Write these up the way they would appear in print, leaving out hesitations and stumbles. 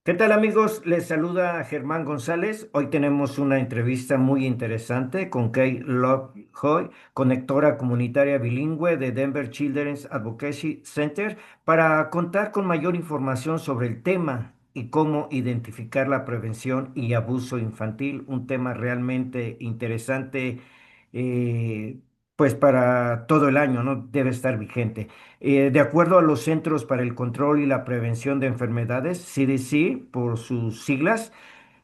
¿Qué tal amigos? Les saluda Germán González. Hoy tenemos una entrevista muy interesante con Kay Lovejoy, conectora comunitaria bilingüe de Denver Children's Advocacy Center, para contar con mayor información sobre el tema y cómo identificar la prevención y abuso infantil, un tema realmente interesante, eh, pues para todo el año, ¿no? Debe estar vigente. De acuerdo a los Centros para el Control y la Prevención de Enfermedades, CDC, por sus siglas,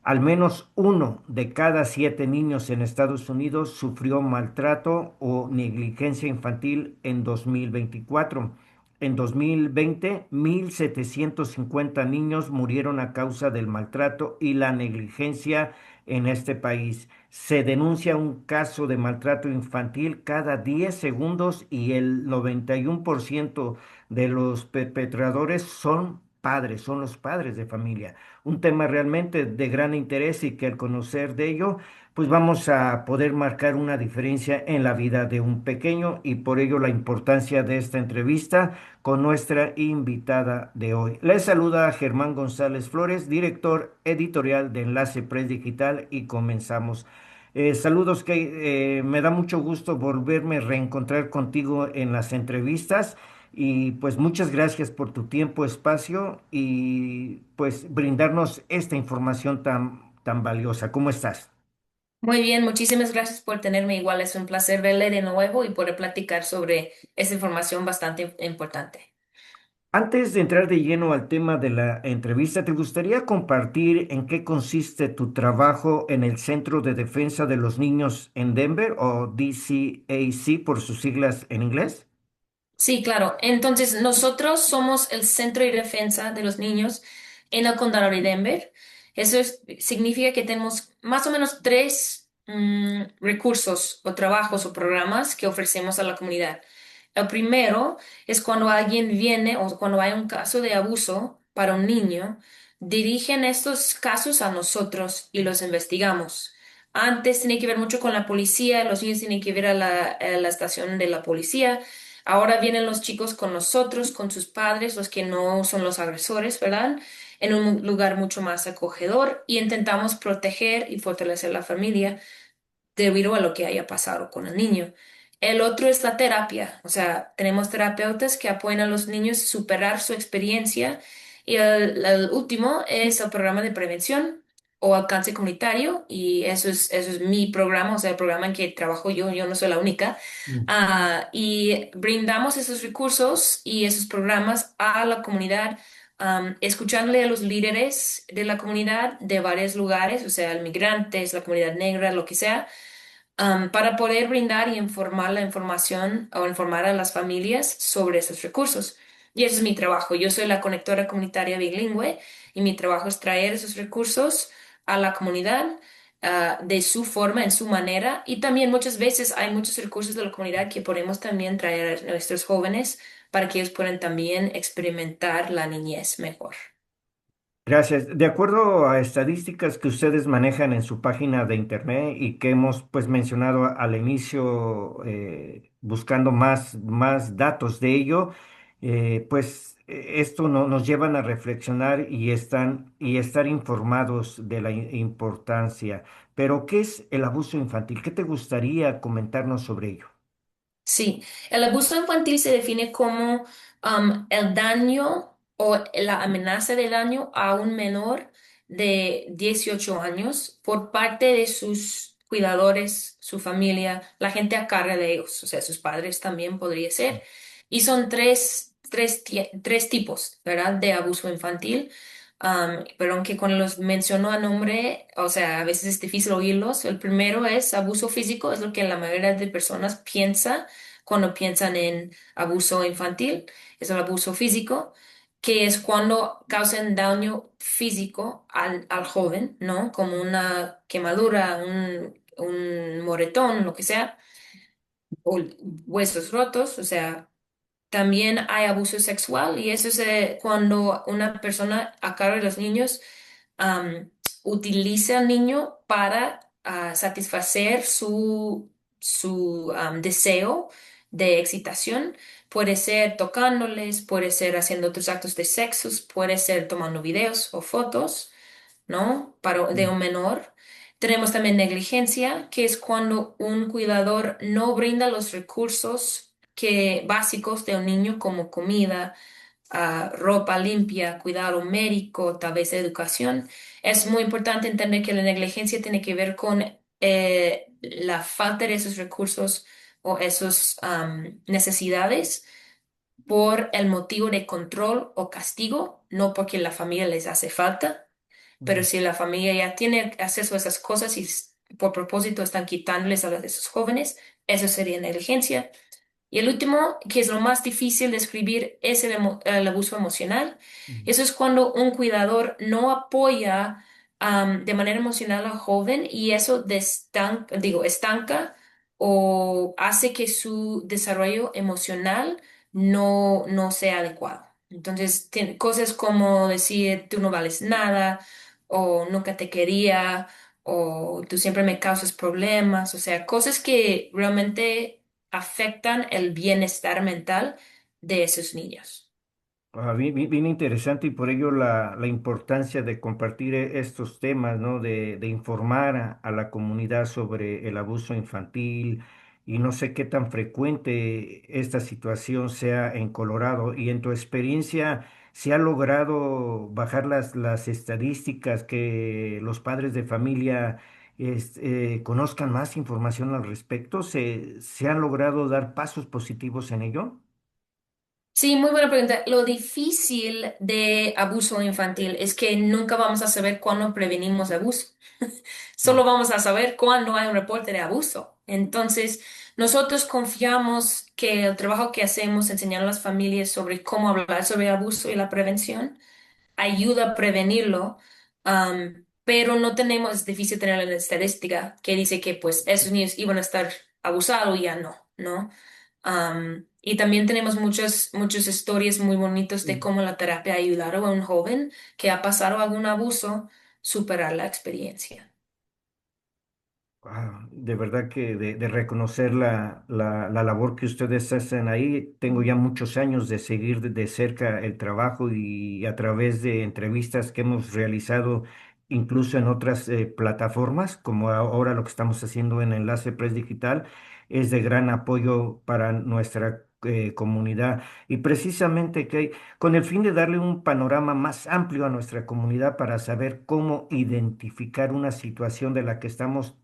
al menos uno de cada 7 niños en Estados Unidos sufrió maltrato o negligencia infantil en 2024. En 2020, 1.750 niños murieron a causa del maltrato y la negligencia en este país. Se denuncia un caso de maltrato infantil cada 10 segundos y el 91% de los perpetradores son padres, son los padres de familia. Un tema realmente de gran interés y que al conocer de ello, pues vamos a poder marcar una diferencia en la vida de un pequeño y por ello la importancia de esta entrevista con nuestra invitada de hoy. Les saluda Germán González Flores, director editorial de Enlace Press Digital y comenzamos. Saludos, que me da mucho gusto volverme a reencontrar contigo en las entrevistas y pues muchas gracias por tu tiempo, espacio y pues brindarnos esta información tan valiosa. ¿Cómo estás? Muy bien, muchísimas gracias por tenerme. Igual es un placer verle de nuevo y poder platicar sobre esta información bastante importante. Antes de entrar de lleno al tema de la entrevista, ¿te gustaría compartir en qué consiste tu trabajo en el Centro de Defensa de los Niños en Denver o DCAC por sus siglas en inglés? Sí, claro. Entonces, nosotros somos el Centro de Defensa de los Niños en el Condado de Denver. Significa que tenemos más o menos tres recursos o trabajos o programas que ofrecemos a la comunidad. El primero es cuando alguien viene o cuando hay un caso de abuso para un niño, dirigen estos casos a nosotros y los investigamos. Antes tenía que ver mucho con la policía, los niños tienen que ir a la estación de la policía. Ahora vienen los chicos con nosotros, con sus padres, los que no son los agresores, ¿verdad? En un lugar mucho más acogedor y intentamos proteger y fortalecer la familia debido a lo que haya pasado con el niño. El otro es la terapia, o sea, tenemos terapeutas que apoyan a los niños a superar su experiencia y el último es el programa de prevención o alcance comunitario y eso es mi programa, o sea, el programa en que trabajo yo no soy la única. Mm. Y brindamos esos recursos y esos programas a la comunidad, escuchándole a los líderes de la comunidad de varios lugares, o sea, migrantes, la comunidad negra, lo que sea, para poder brindar y informar la información o informar a las familias sobre esos recursos. Y ese es mi trabajo. Yo soy la conectora comunitaria bilingüe y mi trabajo es traer esos recursos a la comunidad, de su forma, en su manera. Y también muchas veces hay muchos recursos de la comunidad que podemos también traer a nuestros jóvenes para que ellos puedan también experimentar la niñez mejor. Gracias. De acuerdo a estadísticas que ustedes manejan en su página de internet y que hemos pues mencionado al inicio, buscando más datos de ello, esto nos llevan a reflexionar y estar informados de la importancia. Pero, ¿qué es el abuso infantil? ¿Qué te gustaría comentarnos sobre ello? Sí, el abuso infantil se define como el daño o la amenaza de daño a un menor de 18 años por parte de sus cuidadores, su familia, la gente a cargo de ellos, o sea, sus padres también podría ser. Y son tres tipos, ¿verdad?, de abuso infantil. Pero aunque cuando los menciono a nombre, o sea, a veces es difícil oírlos. El primero es abuso físico, es lo que la mayoría de personas piensa cuando piensan en abuso infantil, es el abuso físico, que es cuando causan daño físico al joven, ¿no? Como una quemadura, un moretón, lo que sea, o huesos rotos, o sea, también hay abuso sexual y eso es cuando una persona a cargo de los niños am, utiliza al niño para satisfacer su deseo de excitación. Puede ser tocándoles, puede ser haciendo otros actos de sexos, puede ser tomando videos o fotos, ¿no? De Mm, un menor. Tenemos también negligencia, que es cuando un cuidador no brinda los recursos básicos de un niño como comida, ropa limpia, cuidado médico, tal vez educación. Es muy importante entender que la negligencia tiene que ver con la falta de esos recursos o esas necesidades por el motivo de control o castigo, no porque la familia les hace falta. Pero mm. si la familia ya tiene acceso a esas cosas y por propósito están quitándoles a esos jóvenes, eso sería negligencia. Y el último, que es lo más difícil de escribir, es el abuso emocional. Mm. Eso es cuando un cuidador no apoya de manera emocional al joven y eso estanca o hace que su desarrollo emocional no sea adecuado. Entonces, cosas como decir, tú no vales nada o nunca te quería o tú siempre me causas problemas, o sea, cosas que realmente afectan el bienestar mental de esos niños. Bien, bien interesante y por ello la importancia de compartir estos temas, ¿no? De informar a la comunidad sobre el abuso infantil y no sé qué tan frecuente esta situación sea en Colorado. Y en tu experiencia, ¿se ha logrado bajar las estadísticas, que los padres de familia conozcan más información al respecto? ¿Se han logrado dar pasos positivos en ello? Sí, muy buena pregunta. Lo difícil de abuso infantil es que nunca vamos a saber cuándo prevenimos abuso. Mm, Solo vamos a saber cuándo hay un reporte de abuso. Entonces, nosotros confiamos que el trabajo que hacemos enseñando a las familias sobre cómo hablar sobre el abuso y la prevención ayuda a prevenirlo, pero no tenemos, es difícil tener la estadística que dice que pues esos niños iban a estar abusados y ya no, ¿no? Y también tenemos muchas historias muy bonitas de mm. cómo la terapia ha ayudado a un joven que ha pasado algún abuso superar la experiencia. De verdad que de reconocer la labor que ustedes hacen ahí. Tengo ya muchos años de seguir de cerca el trabajo y a través de entrevistas que hemos realizado incluso en otras plataformas, como ahora lo que estamos haciendo en Enlace Press Digital, es de gran apoyo para nuestra comunidad. Y precisamente que con el fin de darle un panorama más amplio a nuestra comunidad para saber cómo identificar una situación de la que estamos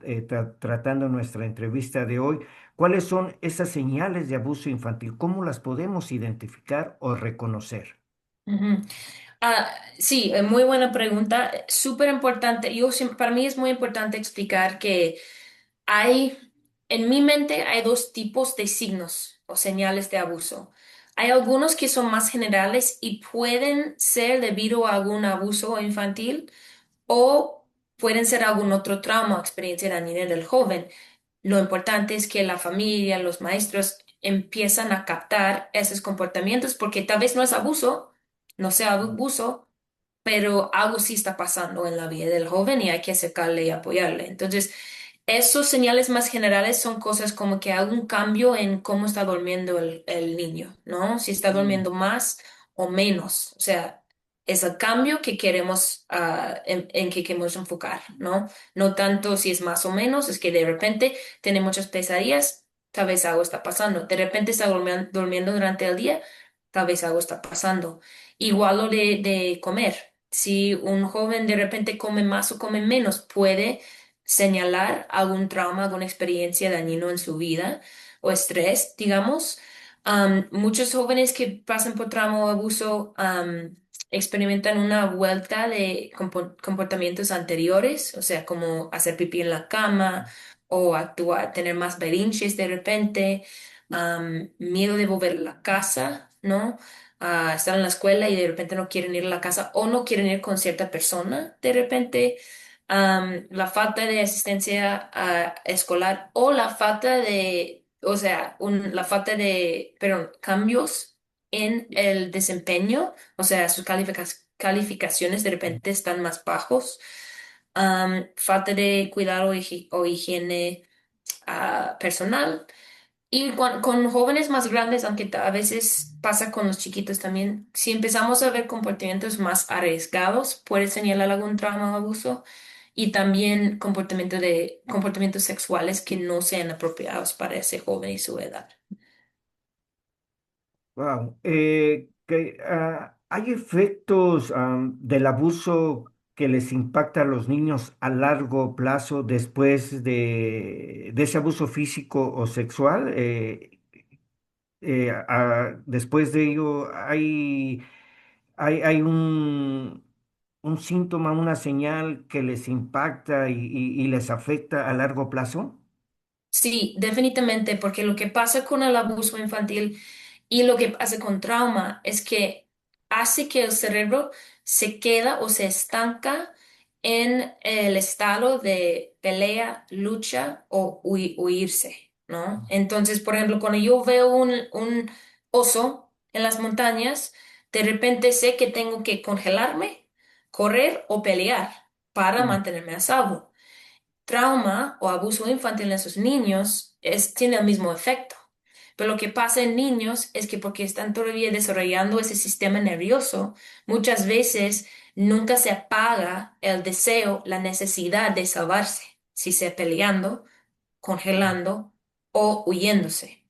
tratando en nuestra entrevista de hoy. ¿Cuáles son esas señales de abuso infantil? ¿Cómo las podemos identificar o reconocer? Ujú. Ah, sí, muy buena pregunta, súper importante. Para mí es muy importante explicar que hay, en mi mente hay dos tipos de signos o señales de abuso. Hay algunos que son más generales y pueden ser debido a algún abuso infantil o pueden ser algún otro trauma o experiencia dañina del joven. Lo importante es que la familia, los maestros empiezan a captar esos comportamientos porque tal vez no es abuso, no sea abuso, pero algo sí está pasando en la vida del joven y hay que acercarle y apoyarle. Entonces, esos señales más generales son cosas como que hay un cambio en cómo está durmiendo el niño, ¿no? Si está Mm, durmiendo más o menos. O sea, es el cambio que queremos, en que queremos enfocar, ¿no? No tanto si es más o menos, es que de repente tiene muchas pesadillas, tal vez algo está pasando. De repente está durmiendo durante el día, tal vez algo está pasando. Igual lo de comer. Si un joven de repente come más o come menos, puede señalar algún trauma, alguna experiencia dañino en su vida o estrés, digamos. Muchos jóvenes que pasan por trauma o abuso experimentan una vuelta de comportamientos anteriores, o sea, como hacer pipí en la cama o actuar, tener más berrinches de repente, miedo de volver a la casa, ¿no? Estar en la escuela y de repente no quieren ir a la casa o no quieren ir con cierta persona de repente, la falta de asistencia escolar o la falta de, o sea, la falta de, perdón, cambios en el desempeño, o sea, sus calificaciones de repente están más bajos, falta de cuidado o higiene personal Y con jóvenes más grandes, aunque a veces pasa con los chiquitos también, si empezamos a ver comportamientos más arriesgados, puede señalar algún trauma o abuso y también comportamientos sexuales que no sean apropiados para ese joven y su edad. Wow. ¿Hay efectos del abuso que les impacta a los niños a largo plazo después de ese abuso físico o sexual? Después de ello, hay un síntoma, una señal que les impacta y les afecta a largo plazo. Sí, definitivamente, porque lo que pasa con el abuso infantil y lo que pasa con trauma es que hace que el cerebro se queda o se estanca en el estado de pelea, lucha o huirse, ¿no? Entonces, por ejemplo, cuando yo veo un oso en las montañas, de repente sé que tengo que congelarme, correr o pelear para Mm, mantenerme a salvo. Trauma o abuso infantil en esos niños tiene el mismo efecto. Pero lo que pasa en niños es que porque están todavía desarrollando ese sistema nervioso, muchas veces nunca se apaga el deseo, la necesidad de salvarse, si sea peleando, congelando o huyéndose.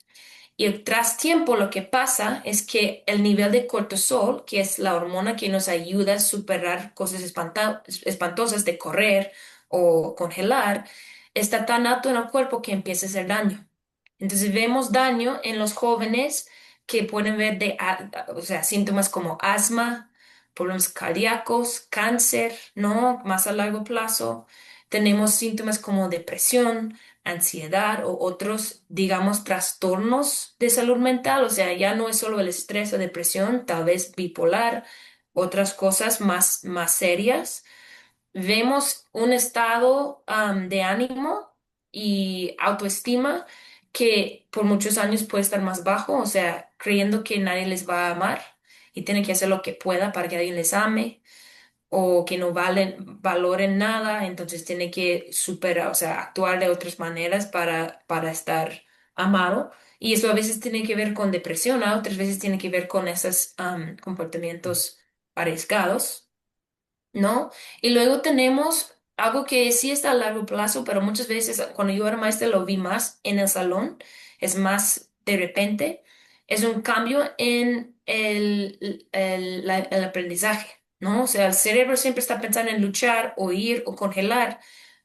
Y tras tiempo lo que pasa es que el nivel de cortisol, que es la hormona que nos ayuda a superar cosas espantosas de correr o congelar, está tan alto en el cuerpo que empieza a hacer daño. Entonces vemos daño en los jóvenes que pueden ver o sea, síntomas como asma, problemas cardíacos, cáncer, ¿no? Más a largo plazo. Tenemos síntomas como depresión, ansiedad o otros, digamos, trastornos de salud mental. O sea, ya no es solo el estrés o depresión, tal vez bipolar, otras cosas más serias. Vemos un estado de ánimo y autoestima que por muchos años puede estar más bajo, o sea, creyendo que nadie les va a amar y tienen que hacer lo que pueda para que alguien les ame o que no valoren nada, entonces tiene que superar, o sea, actuar de otras maneras para estar amado. Y eso a veces tiene que ver con depresión, ¿no? Otras veces tiene que ver con esos comportamientos arriesgados. ¿No? Y luego tenemos algo que sí está a largo plazo, pero muchas veces cuando yo era maestra lo vi más en el salón, es más de repente, es un cambio en el aprendizaje, ¿no? O sea, el cerebro siempre está pensando en luchar o ir o congelar,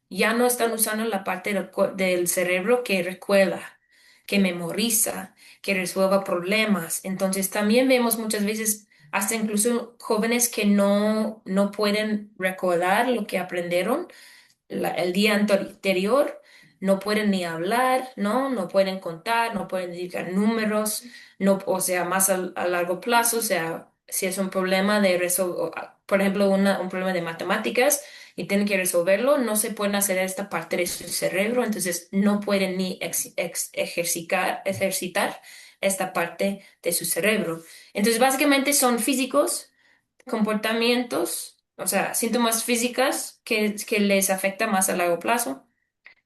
ya no están usando la parte del cerebro que recuerda, que memoriza, que resuelva problemas. Entonces también vemos muchas veces hasta incluso jóvenes que no pueden recordar lo que aprendieron el día anterior, no pueden ni hablar, ¿no? No pueden contar, no pueden dedicar números, no, o sea, más a largo plazo, o sea, si es un problema de resolver, por ejemplo, un problema de matemáticas y tienen que resolverlo, no se pueden hacer esta parte de su cerebro, entonces no pueden ni ejercitar esta parte de su cerebro. Entonces, básicamente son físicos, comportamientos, o sea, síntomas físicas que les afecta más a largo plazo,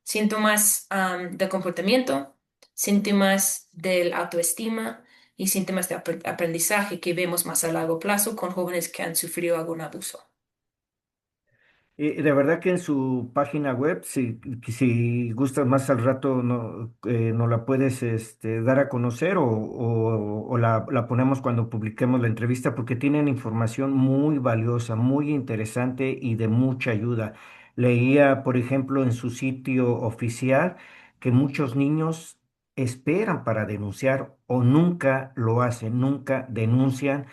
síntomas de comportamiento, síntomas del autoestima y síntomas de aprendizaje que vemos más a largo plazo con jóvenes que han sufrido algún abuso. De verdad que en su página web, si gustas más al rato, no la puedes dar a conocer o la ponemos cuando publiquemos la entrevista porque tienen información muy valiosa, muy interesante y de mucha ayuda. Leía, por ejemplo, en su sitio oficial que muchos niños esperan para denunciar o nunca lo hacen, nunca denuncian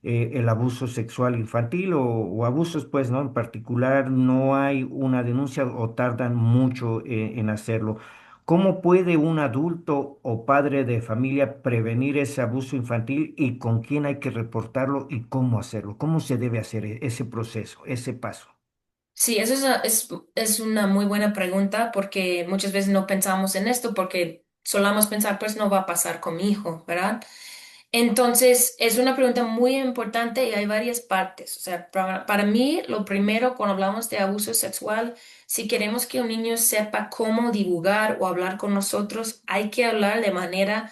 el abuso sexual infantil o abusos, pues, ¿no? En particular, no hay una denuncia o tardan mucho en hacerlo. ¿Cómo puede un adulto o padre de familia prevenir ese abuso infantil y con quién hay que reportarlo y cómo hacerlo? ¿Cómo se debe hacer ese proceso, ese paso? Sí, eso es una muy buena pregunta porque muchas veces no pensamos en esto porque solamos pensar, pues no va a pasar con mi hijo, ¿verdad? Entonces, es una pregunta muy importante y hay varias partes. O sea, para mí, lo primero, cuando hablamos de abuso sexual, si queremos que un niño sepa cómo divulgar o hablar con nosotros, hay que hablar de manera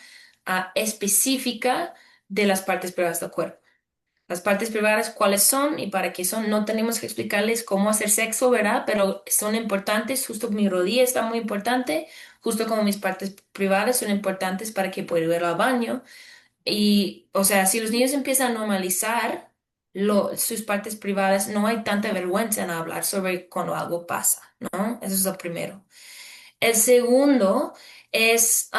específica de las partes privadas del cuerpo. Las partes privadas, cuáles son y para qué son. No tenemos que explicarles cómo hacer sexo, ¿verdad? Pero son importantes. Justo mi rodilla está muy importante, justo como mis partes privadas son importantes para que pueda ir al baño. Y, o sea, si los niños empiezan a normalizar sus partes privadas, no hay tanta vergüenza en hablar sobre cuando algo pasa, ¿no? Eso es lo primero. El segundo es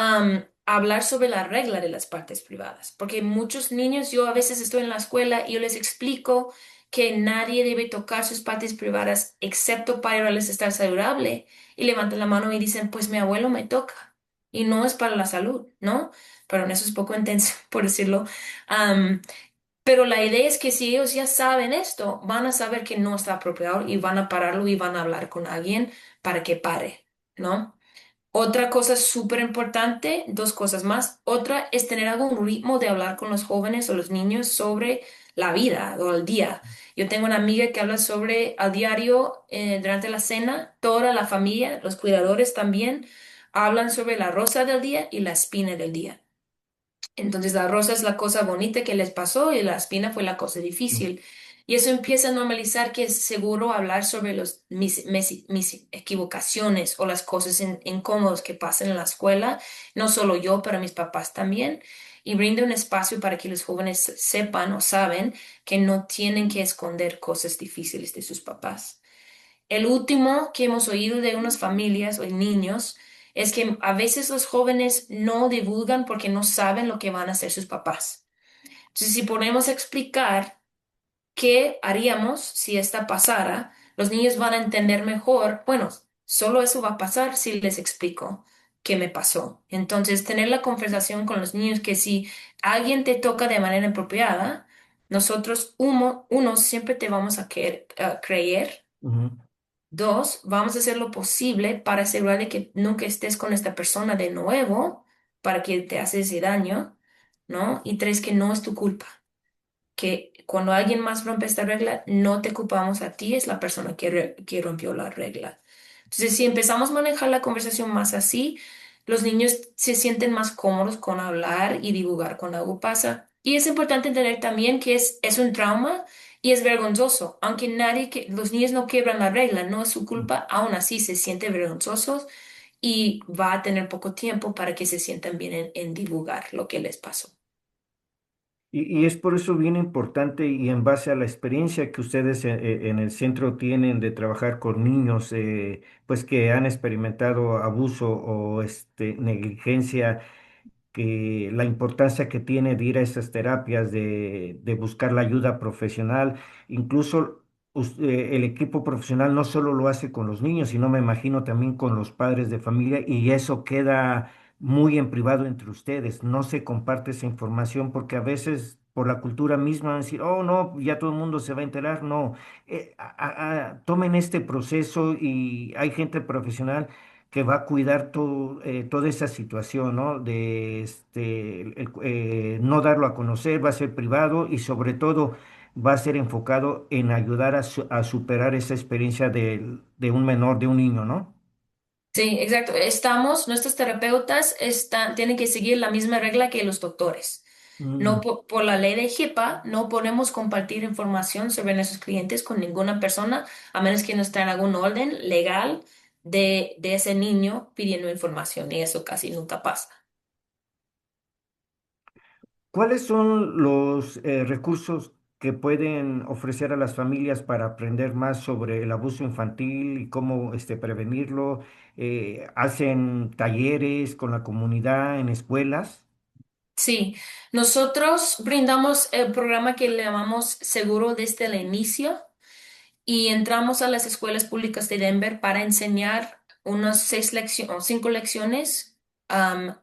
hablar sobre la regla de las partes privadas, porque muchos niños, yo a veces estoy en la escuela y yo les explico que nadie debe tocar sus partes privadas excepto para ayudarles a estar saludable y levantan la mano y dicen, pues mi abuelo me toca y no es para la salud, ¿no? Pero en eso es poco intenso, por decirlo. Am, pero la idea es que si ellos ya saben esto, van a saber que no está apropiado y van a pararlo y van a hablar con alguien para que pare, ¿no? Otra cosa súper importante, dos cosas más. Otra es tener algún ritmo de hablar con los jóvenes o los niños sobre la vida o el día. Yo tengo una amiga que habla sobre a diario, durante la cena, toda la familia, los cuidadores también, hablan sobre la rosa del día y la espina del día. Entonces la rosa es la cosa bonita que les pasó y la espina fue la cosa difícil. Y eso empieza a normalizar que es seguro hablar sobre mis equivocaciones o las cosas incómodas que pasan en la escuela, no solo yo, pero mis papás también. Y brinda un espacio para que los jóvenes sepan o saben que no tienen que esconder cosas difíciles de sus papás. El último que hemos oído de unas familias o niños es que a veces los jóvenes no divulgan porque no saben lo que van a hacer sus papás. Entonces, si ponemos a explicar qué haríamos si esta pasara, los niños van a entender mejor, bueno, solo eso va a pasar si les explico qué me pasó. Entonces, tener la conversación con los niños que si alguien te toca de manera inapropiada, nosotros, uno, siempre te vamos a creer. Ujú. Dos, vamos a hacer lo posible para asegurar de que nunca estés con esta persona de nuevo para que te hace ese daño, ¿no? Y tres, que no es tu culpa, que cuando alguien más rompe esta regla, no te culpamos a ti, es la persona que rompió la regla. Entonces, si empezamos a manejar la conversación más así, los niños se sienten más cómodos con hablar y divulgar cuando algo pasa. Y es importante entender también que es un trauma y es vergonzoso. Aunque los niños no quiebran la regla, no es su culpa, aún así se sienten vergonzosos y va a tener poco tiempo para que se sientan bien en divulgar lo que les pasó. Y es por eso bien importante y en base a la experiencia que ustedes en el centro tienen de trabajar con niños, pues que han experimentado abuso o negligencia, que la importancia que tiene de ir a esas terapias, de buscar la ayuda profesional, incluso el equipo profesional no solo lo hace con los niños, sino me imagino también con los padres de familia y eso queda muy en privado entre ustedes, no se comparte esa información porque a veces por la cultura misma van a decir, oh no, ya todo el mundo se va a enterar, no, tomen este proceso y hay gente profesional que va a cuidar toda esa situación, ¿no? De no darlo a conocer, va a ser privado y sobre todo va a ser enfocado en ayudar a superar esa experiencia de un menor, de un niño, ¿no? Sí, exacto. Nuestros terapeutas tienen que seguir la misma regla que los doctores. No Mm. por la ley de HIPAA, no podemos compartir información sobre nuestros clientes con ninguna persona, a menos que no esté en algún orden legal de ese niño pidiendo información, y eso casi nunca pasa. ¿Cuáles son los recursos que pueden ofrecer a las familias para aprender más sobre el abuso infantil y cómo prevenirlo? ¿Hacen talleres con la comunidad en escuelas? Sí, nosotros brindamos el programa que le llamamos Seguro desde el inicio. Y entramos a las escuelas públicas de Denver para enseñar unas 6 lecciones o 5 lecciones a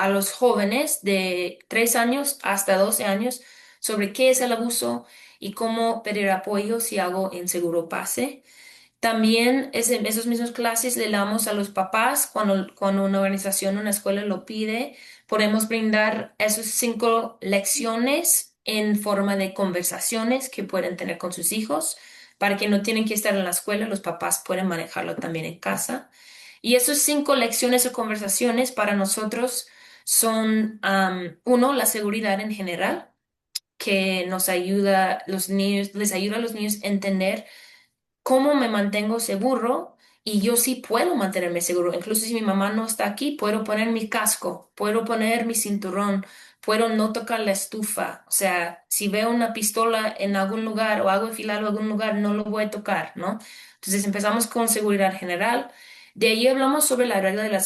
los jóvenes de 3 años hasta 12 años sobre qué es el abuso y cómo pedir apoyo si algo inseguro pase. También esos mismos clases le damos a los papás cuando una organización, una escuela lo pide. Podemos brindar esas 5 lecciones en forma de conversaciones que pueden tener con sus hijos para que no tienen que estar en la escuela, los papás pueden manejarlo también en casa. Y esas 5 lecciones o conversaciones para nosotros son, uno, la seguridad en general, que nos ayuda los niños, les ayuda a los niños a entender cómo me mantengo seguro y yo sí puedo mantenerme seguro. Incluso si mi mamá no está aquí, puedo poner mi casco, puedo poner mi cinturón, puedo no tocar la estufa. O sea, si veo una pistola en algún lugar o algo afilado en algún lugar, no lo voy a tocar, ¿no? Entonces empezamos con seguridad general. De ahí hablamos sobre la regla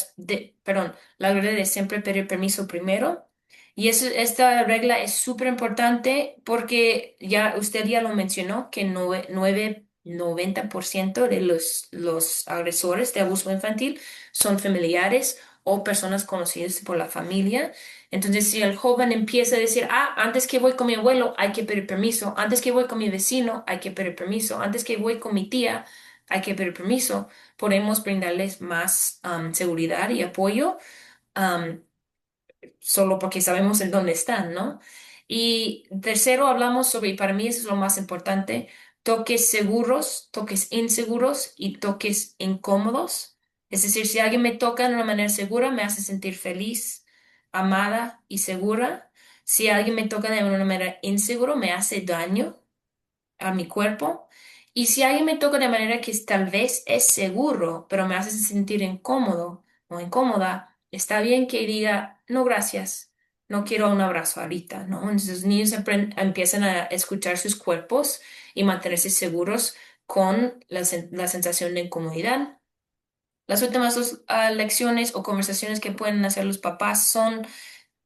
perdón, la regla de siempre pedir permiso primero. Y esta regla es súper importante porque ya usted ya lo mencionó, que 90% de los agresores de abuso infantil son familiares o personas conocidas por la familia. Entonces, si el joven empieza a decir, antes que voy con mi abuelo, hay que pedir permiso, antes que voy con mi vecino, hay que pedir permiso, antes que voy con mi tía, hay que pedir permiso, podemos brindarles más seguridad y apoyo. um, Solo porque sabemos en dónde están, ¿no? Y tercero, hablamos sobre, y para mí eso es lo más importante, toques seguros, toques inseguros y toques incómodos. Es decir, si alguien me toca de una manera segura, me hace sentir feliz, amada y segura. Si alguien me toca de una manera insegura, me hace daño a mi cuerpo. Y si alguien me toca de manera que tal vez es seguro, pero me hace sentir incómodo o incómoda, está bien que diga, no, gracias, no quiero un abrazo ahorita, ¿no? Entonces los niños empiezan a escuchar sus cuerpos y mantenerse seguros con la sensación de incomodidad. Las últimas 2 lecciones o conversaciones que pueden hacer los papás son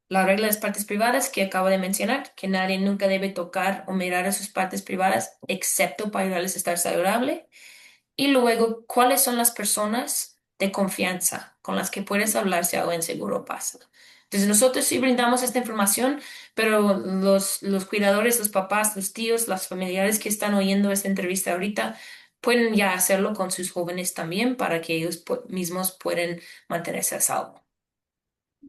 la regla de las partes privadas que acabo de mencionar, que nadie nunca debe tocar o mirar a sus partes privadas excepto para ayudarles a estar saludable. Y luego, ¿cuáles son las personas de confianza con las que puedes hablar si algo inseguro pasa? Entonces, nosotros sí brindamos esta información, pero los cuidadores, los papás, los tíos, los familiares que están oyendo esta entrevista ahorita, pueden ya hacerlo con sus jóvenes también para que ellos mismos puedan mantenerse a salvo.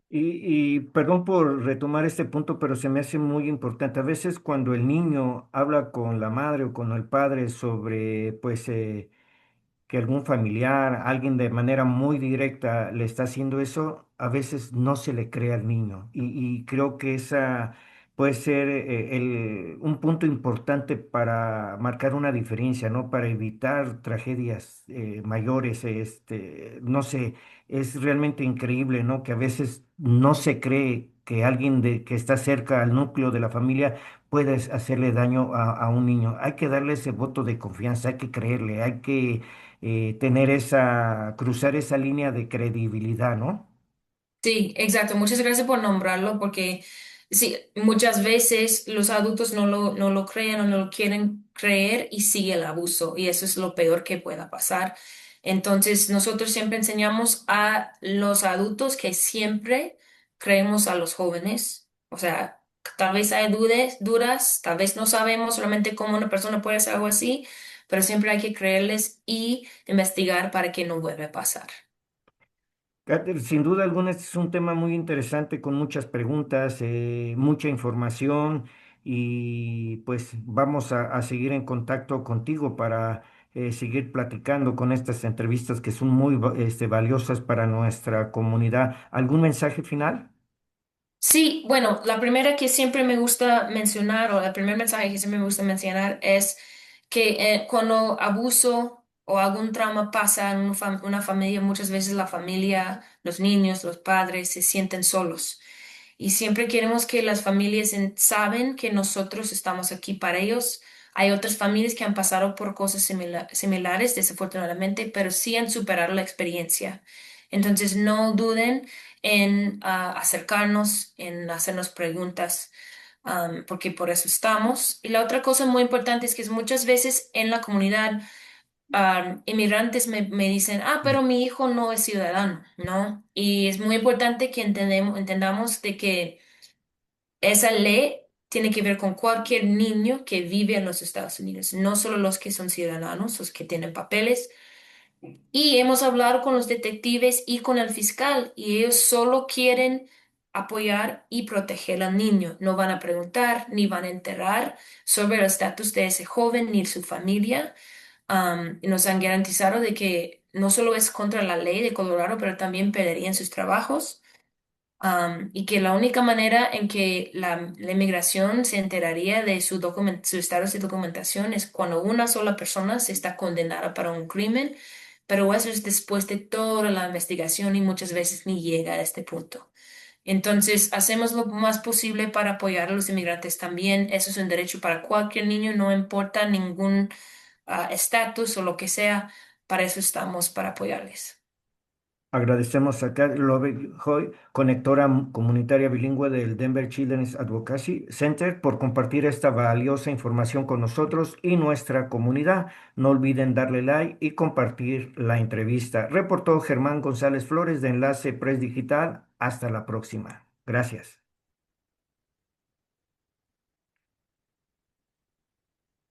Y perdón por retomar este punto, pero se me hace muy importante. A veces cuando el niño habla con la madre o con el padre sobre, pues, que algún familiar, alguien de manera muy directa le está haciendo eso, a veces no se le cree al niño. Y creo que esa puede ser un punto importante para marcar una diferencia, ¿no? Para evitar tragedias mayores. No sé, es realmente increíble, ¿no? Que a veces no se cree que alguien que está cerca al núcleo de la familia puede hacerle daño a un niño. Hay que darle ese voto de confianza, hay que creerle, hay que cruzar esa línea de credibilidad, ¿no? Sí, exacto. Muchas gracias por nombrarlo porque sí, muchas veces los adultos no lo creen o no lo quieren creer y sigue el abuso y eso es lo peor que pueda pasar. Entonces, nosotros siempre enseñamos a los adultos que siempre creemos a los jóvenes. O sea, tal vez hay dudas, tal vez no sabemos realmente cómo una persona puede hacer algo así, pero siempre hay que creerles y investigar para que no vuelva a pasar. Sin duda alguna, este es un tema muy interesante con muchas preguntas, mucha información y pues vamos a seguir en contacto contigo para seguir platicando con estas entrevistas que son muy valiosas para nuestra comunidad. ¿Algún mensaje final? Sí, bueno, la primera que siempre me gusta mencionar, o el primer mensaje que siempre me gusta mencionar es que cuando abuso o algún trauma pasa en una familia, muchas veces la familia, los niños, los padres se sienten solos. Y siempre queremos que las familias saben que nosotros estamos aquí para ellos. Hay otras familias que han pasado por cosas similares, desafortunadamente, pero sí han superado la experiencia. Entonces, no duden en acercarnos, en hacernos preguntas, porque por eso estamos. Y la otra cosa muy importante es que muchas veces en la comunidad, inmigrantes me dicen, pero mi hijo no es ciudadano, ¿no? Y es muy importante que entendamos de que esa ley tiene que ver con cualquier niño que vive en los Estados Unidos, no solo los que son ciudadanos, los que tienen papeles. Y hemos hablado con los detectives y con el fiscal y ellos solo quieren apoyar y proteger al niño. No van a preguntar ni van a enterar sobre el estatus de ese joven ni su familia. Y nos han garantizado de que no solo es contra la ley de Colorado, pero también perderían sus trabajos. Y que la única manera en que la inmigración se enteraría de su estado de documentación es cuando una sola persona se está condenada para un crimen, pero eso es después de toda la investigación y muchas veces ni llega a este punto. Entonces, hacemos lo más posible para apoyar a los inmigrantes también. Eso es un derecho para cualquier niño, no importa ningún estatus o lo que sea. Para eso estamos, para apoyarles. Agradecemos a Kat Lovejoy, conectora comunitaria bilingüe del Denver Children's Advocacy Center, por compartir esta valiosa información con nosotros y nuestra comunidad. No olviden darle like y compartir la entrevista. Reportó Germán González Flores de Enlace Press Digital. Hasta la próxima. Gracias.